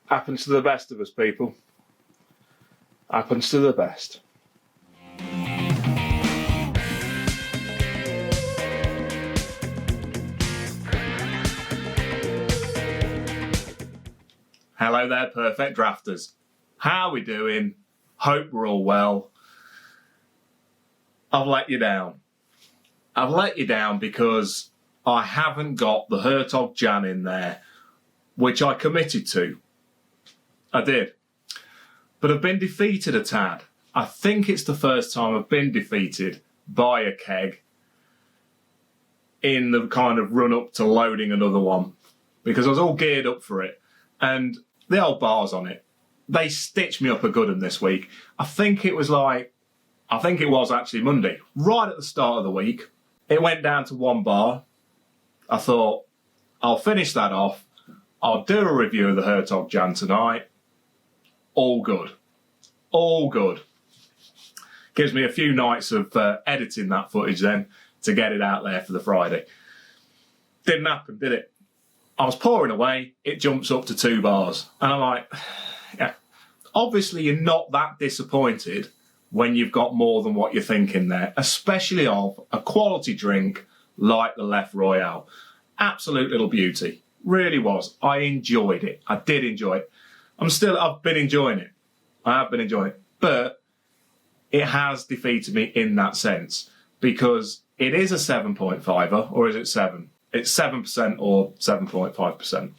Happens to the best of us, people. Happens to the best. Hello there, Perfect Drafters. How are we doing? Hope we're all well. I've let you down. I've let you down because I haven't got the Hertog Jan in there, which I committed to. I did. But I've been defeated a tad. I think it's the first time I've been defeated by a keg in the kind of run up to loading another one, because I was all geared up for it. And the old bars on it, they stitched me up a good one this week. I think it was actually Monday, right at the start of the week. It went down to 1 bar. I thought, I'll finish that off. I'll do a review of the Hertog Jan tonight. All good. All good. Gives me a few nights of editing that footage then to get it out there for the Friday. Didn't happen, did it? I was pouring away, it jumps up to 2 bars. And I'm like, yeah. Obviously you're not that disappointed when you've got more than what you're thinking there, especially of a quality drink like the Left Royale. Absolute little beauty. Really was. I enjoyed it. I did enjoy it. I've been enjoying it. I have been enjoying it. But it has defeated me in that sense, because it is a 7.5er, or is it 7? It's 7% or 7.5%.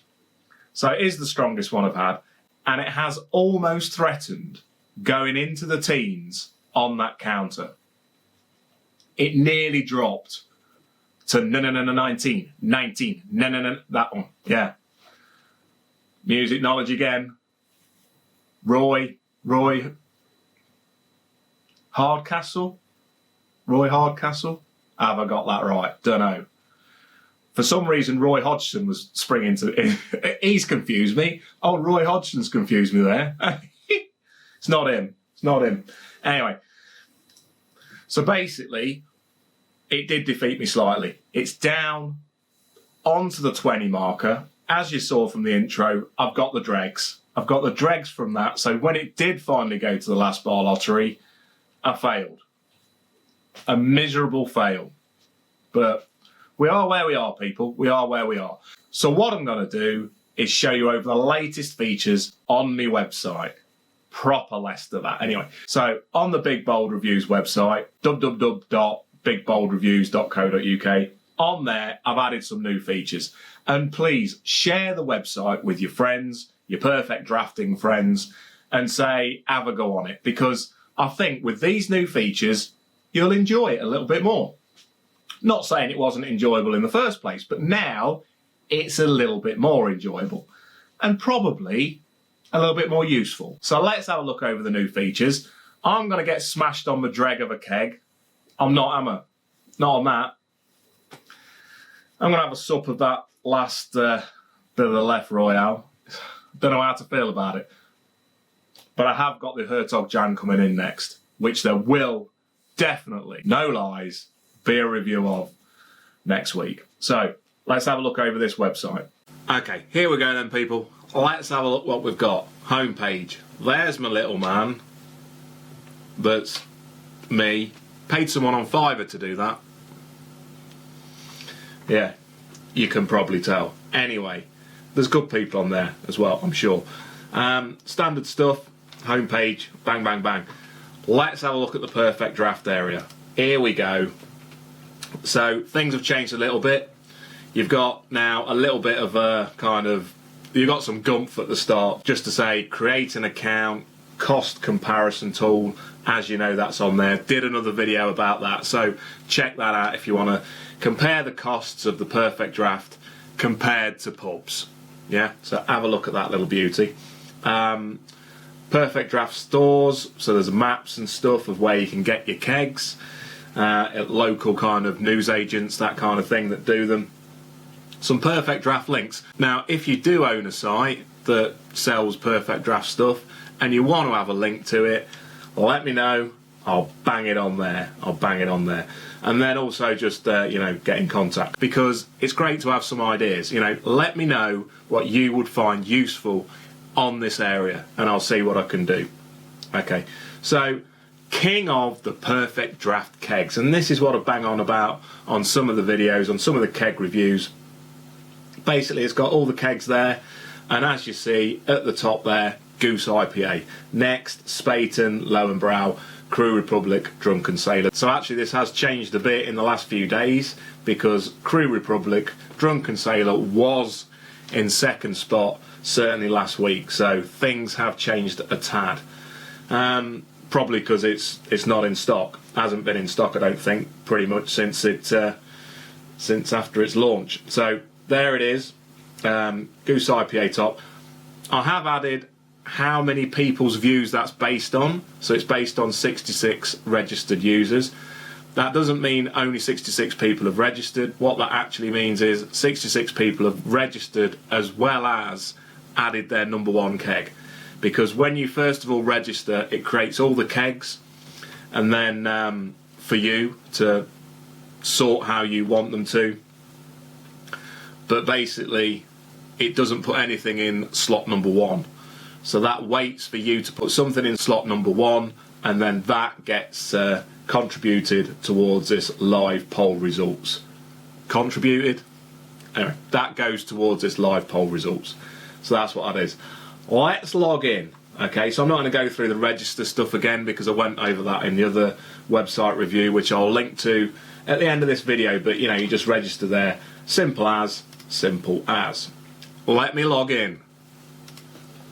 So it is the strongest one I've had, and it has almost threatened going into the teens on that counter. It nearly dropped to 19, that one, yeah. Music knowledge again. Roy Hardcastle? Roy Hardcastle? Have I got that right? Don't know. For some reason, Roy Hodgson was springing to... He's confused me. Oh, Roy Hodgson's confused me there. It's not him. It's not him. Anyway. So basically, it did defeat me slightly. It's down onto the 20 marker. As you saw from the intro, I've got the dregs. I've got the dregs from that. So when it did finally go to the last bar lottery, I failed. A miserable fail. But we are where we are, people. We are where we are. So what I'm going to do is show you over the latest features on my website. Proper less of that. Anyway, so on the Big Bold Reviews website, www.bigboldreviews.co.uk, on there, I've added some new features. And please share the website with your friends, your perfect drafting friends, and say, have a go on it. Because I think with these new features, you'll enjoy it a little bit more. Not saying it wasn't enjoyable in the first place, but now it's a little bit more enjoyable. And probably a little bit more useful. So let's have a look over the new features. I'm going to get smashed on the dreg of a keg. I'm not, am I? Not on that. I'm going to have a sup of that last bit of the Left Royale. Don't know how to feel about it. But I have got the Hertog Jan coming in next, which there will definitely, no lies, be a review of next week. So let's have a look over this website. Okay, here we go then, people. Let's have a look what we've got. Homepage. There's my little man. That's me. Paid someone on Fiverr to do that. Yeah, you can probably tell. Anyway, there's good people on there as well, I'm sure. Standard stuff. Homepage. Bang, bang, bang. Let's have a look at the Perfect Draft area. Here we go. So things have changed a little bit. You've got now a little bit of a kind of... You've got some gumph at the start just to say create an account, cost comparison tool. As you know, that's on there. Did another video about that, so check that out if you want to compare the costs of the Perfect Draft compared to pubs. Yeah, so have a look at that little beauty. Perfect Draft stores, so there's maps and stuff of where you can get your kegs, at local kind of news agents, that kind of thing that do them. Some Perfect Draft links. Now, if you do own a site that sells Perfect Draft stuff and you want to have a link to it, let me know. I'll bang it on there. And then also just, get in contact, because it's great to have some ideas. Let me know what you would find useful on this area, and I'll see what I can do. Okay, so king of the perfect draft kegs, and this is what I bang on about on some of the videos, on some of the keg reviews. Basically, it's got all the kegs there, and as you see at the top there, Goose IPA. Next, Spaten, Lowenbrow, Crew Republic, Drunken Sailor. So actually this has changed a bit in the last few days, because Crew Republic, Drunken Sailor was in second spot certainly last week, so things have changed a tad. Probably because it's not in stock. Hasn't been in stock, I don't think, pretty much since after its launch. So there it is, Goose IPA top. I have added how many people's views that's based on. So it's based on 66 registered users. That doesn't mean only 66 people have registered. What that actually means is 66 people have registered as well as added their #1 keg. Because when you first of all register, it creates all the kegs, and then for you to sort how you want them to. But basically, it doesn't put anything in slot #1. So that waits for you to put something in slot #1, and then that gets contributed towards this live poll results. Contributed? Anyway, that goes towards this live poll results. So that's what that is. Let's log in. Okay, so I'm not going to go through the register stuff again, because I went over that in the other website review, which I'll link to at the end of this video. But you know, you just register there. Simple as, simple as. Let me log in.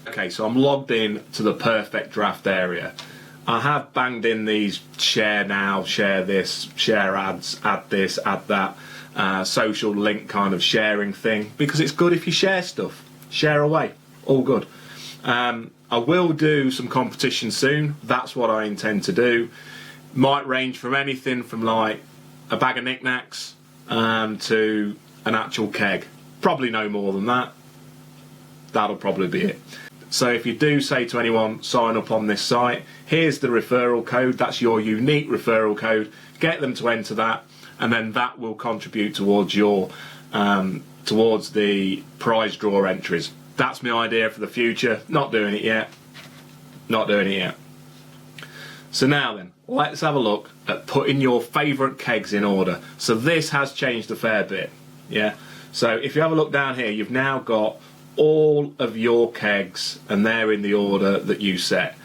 Okay, so I'm logged in to the Perfect Draft area. I have banged in these share now, share this, share ads, add this, add that, social link kind of sharing thing, because it's good if you share stuff. Share away, all good. I will do some competition soon. That's what I intend to do. Might range from anything from like a bag of knickknacks to an actual keg. Probably no more than that. That'll probably be it. So if you do say to anyone, sign up on this site, here's the referral code. That's your unique referral code. Get them to enter that, and then that will contribute towards your towards the prize draw entries. That's my idea for the future. Not doing it yet. Not doing it yet. So now then, let's have a look at putting your favourite kegs in order. So this has changed a fair bit. Yeah. So if you have a look down here, you've now got all of your kegs, and they're in the order that you set.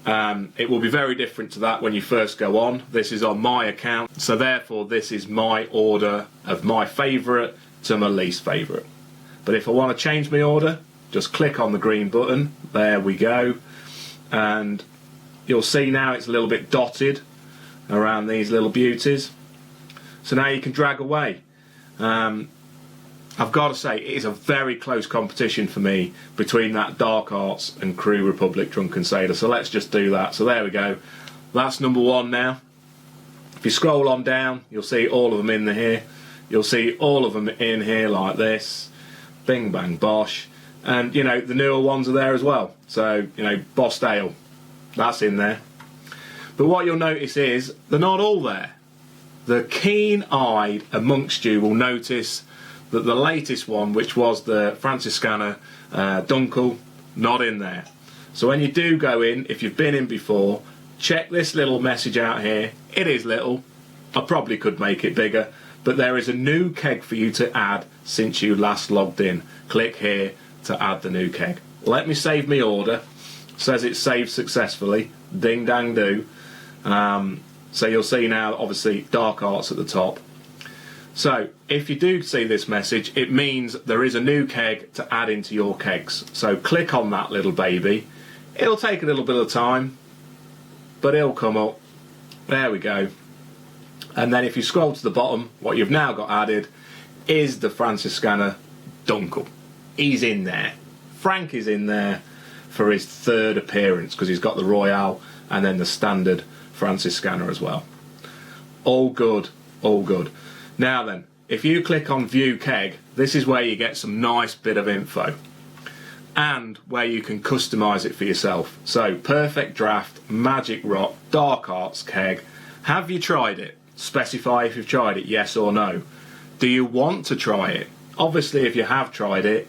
It will be very different to that when you first go on. This is on my account, so therefore this is my order of my favourite to my least favourite. But if I want to change my order, just click on the green button. There we go. And you'll see now it's a little bit dotted around these little beauties. So now you can drag away. I've got to say, it is a very close competition for me between that Dark Arts and Crew Republic Drunken Sailor. So let's just do that. So there we go. That's #1 now. If you scroll on down, you'll see all of them in here. You'll see all of them in here like this. Bing, bang, bosh. And, you know, the newer ones are there as well. So, you know, Boss Ale, that's in there. But what you'll notice is they're not all there. The keen-eyed amongst you will notice that the latest one, which was the Franciscaner Dunkel, not in there. So when you do go in, if you've been in before, check this little message out here. It is little. I probably could make it bigger. But there is a new keg for you to add since you last logged in. Click here to add the new keg. Let me save my order. Says it's saved successfully. Ding dang do. So you'll see now, obviously, Dark Arts at the top. So if you do see this message, it means there is a new keg to add into your kegs. So click on that little baby. It'll take a little bit of time, but it'll come up. There we go. And then if you scroll to the bottom, what you've now got added is the Franciscaner Dunkel. He's in there. Frank is in there for his third appearance, because he's got the Royale and then the standard Franciscaner as well. All good, all good. Now then, if you click on View Keg, this is where you get some nice bit of info, and where you can customise it for yourself. So, Perfect Draft, Magic Rock, Dark Arts Keg. Have you tried it? Specify if you've tried it, yes or no. Do you want to try it? Obviously, if you have tried it,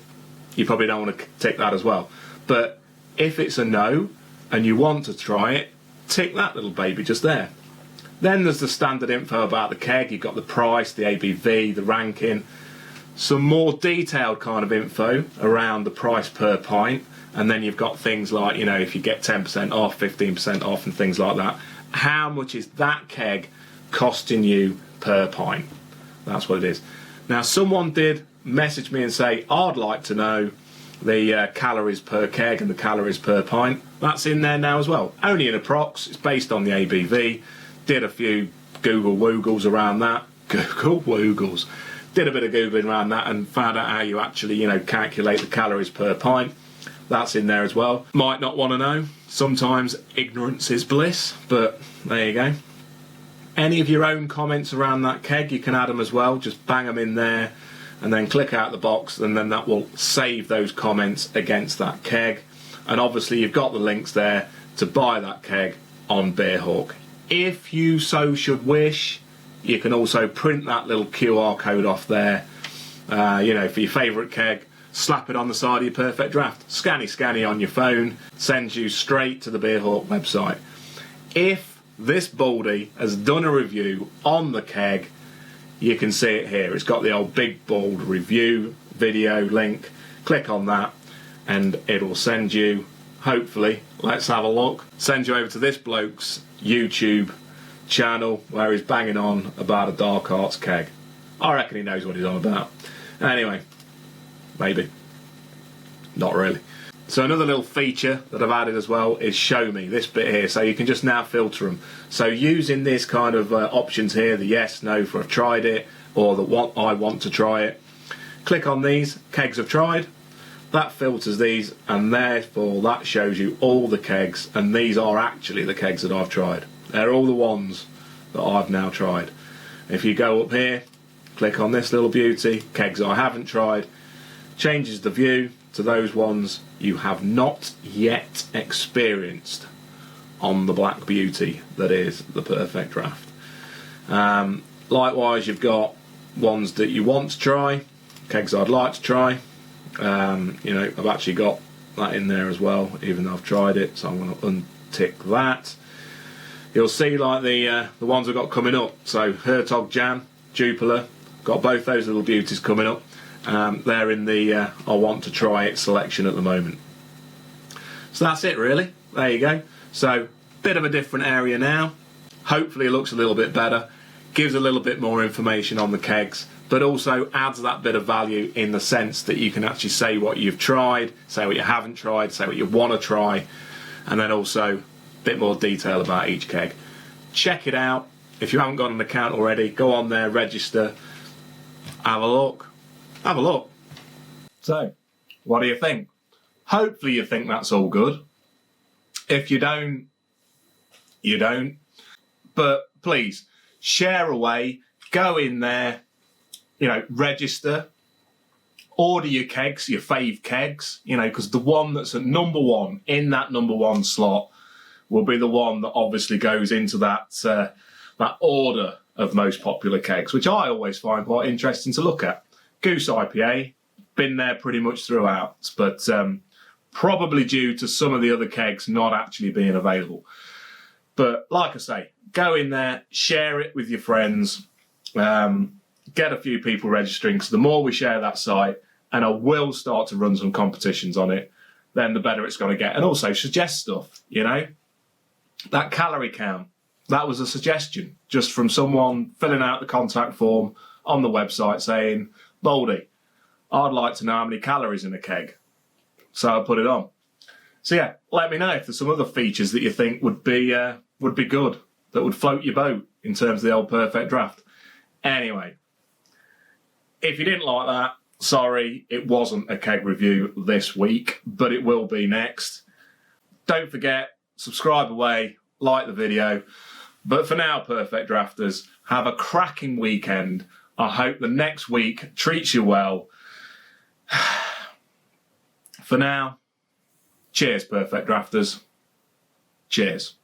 you probably don't want to tick that as well. But if it's a no and you want to try it, tick that little baby just there. Then there's the standard info about the keg. You've got the price, the ABV, the ranking, some more detailed kind of info around the price per pint, and then you've got things like, you know, if you get 10% off, 15% off and things like that. How much is that keg costing you per pint? That's what it is. Now, someone did message me and say, I'd like to know the calories per keg and the calories per pint. That's in there now as well. Only in approx. It's based on the ABV. Did a few Google Woogles around that. Google Woogles. Did a bit of Googling around that and found out how you actually, you know, calculate the calories per pint. That's in there as well. Might not want to know. Sometimes ignorance is bliss, but there you go. Any of your own comments around that keg, you can add them as well. Just bang them in there and then click out the box, and then that will save those comments against that keg. And obviously you've got the links there to buy that keg on Beerhawk. If you so should wish, you can also print that little QR code off there, you know, for your favourite keg, slap it on the side of your Perfect Draft. Scanny on your phone, sends you straight to the Beerhawk website. If this baldy has done a review on the keg, you can see it here. It's got the old big bold review video link. Click on that and it'll send you, hopefully, let's have a look, send you over to this bloke's YouTube channel where he's banging on about a Dark Arts keg. I reckon he knows what he's on about. Anyway, maybe. Not really. So another little feature that I've added as well is show me, this bit here, so you can just now filter them. So using this kind of options here, the yes, no for I've tried it, or the what I want to try it, click on these, kegs I've tried, that filters these, and therefore that shows you all the kegs, and these are actually the kegs that I've tried. They're all the ones that I've now tried. If you go up here, click on this little beauty, kegs I haven't tried, changes the view to those ones you have not yet experienced on the black beauty that is the Perfect Draft. Likewise, you've got ones that you want to try, kegs I'd like to try. You know, I've actually got that in there as well, even though I've tried it, so I'm going to untick that. You'll see like the ones I've got coming up, so Hertog Jan, Jupiler, got both those little beauties coming up. They're in the I want to try it selection at the moment. So that's it really, there you go. So bit of a different area now, hopefully it looks a little bit better, gives a little bit more information on the kegs, but also adds that bit of value in the sense that you can actually say what you've tried, say what you haven't tried, say what you want to try, and then also a bit more detail about each keg. Check it out. If you haven't got an account already, go on there, register, have a look. Have a look. So, what do you think? Hopefully you think that's all good. If you don't, you don't. But please, share away, go in there, you know, register, order your kegs, your fave kegs, you know, because the one that's at number one, in that number one slot, will be the one that obviously goes into that, that order of most popular kegs, which I always find quite interesting to look at. Goose IPA, been there pretty much throughout, but probably due to some of the other kegs not actually being available. But like I say, go in there, share it with your friends, get a few people registering, because the more we share that site, and I will start to run some competitions on it, then the better it's going to get. And also suggest stuff, you know. That calorie count, that was a suggestion just from someone filling out the contact form on the website saying, Baldy, I'd like to know how many calories in a keg. So I put it on. So yeah, let me know if there's some other features that you think would be good, that would float your boat in terms of the old Perfect Draft. Anyway, if you didn't like that, sorry, it wasn't a keg review this week, but it will be next. Don't forget, subscribe away, like the video. But for now, Perfect Drafters, have a cracking weekend. I hope the next week treats you well. For now, cheers, Perfect Drafters. Cheers.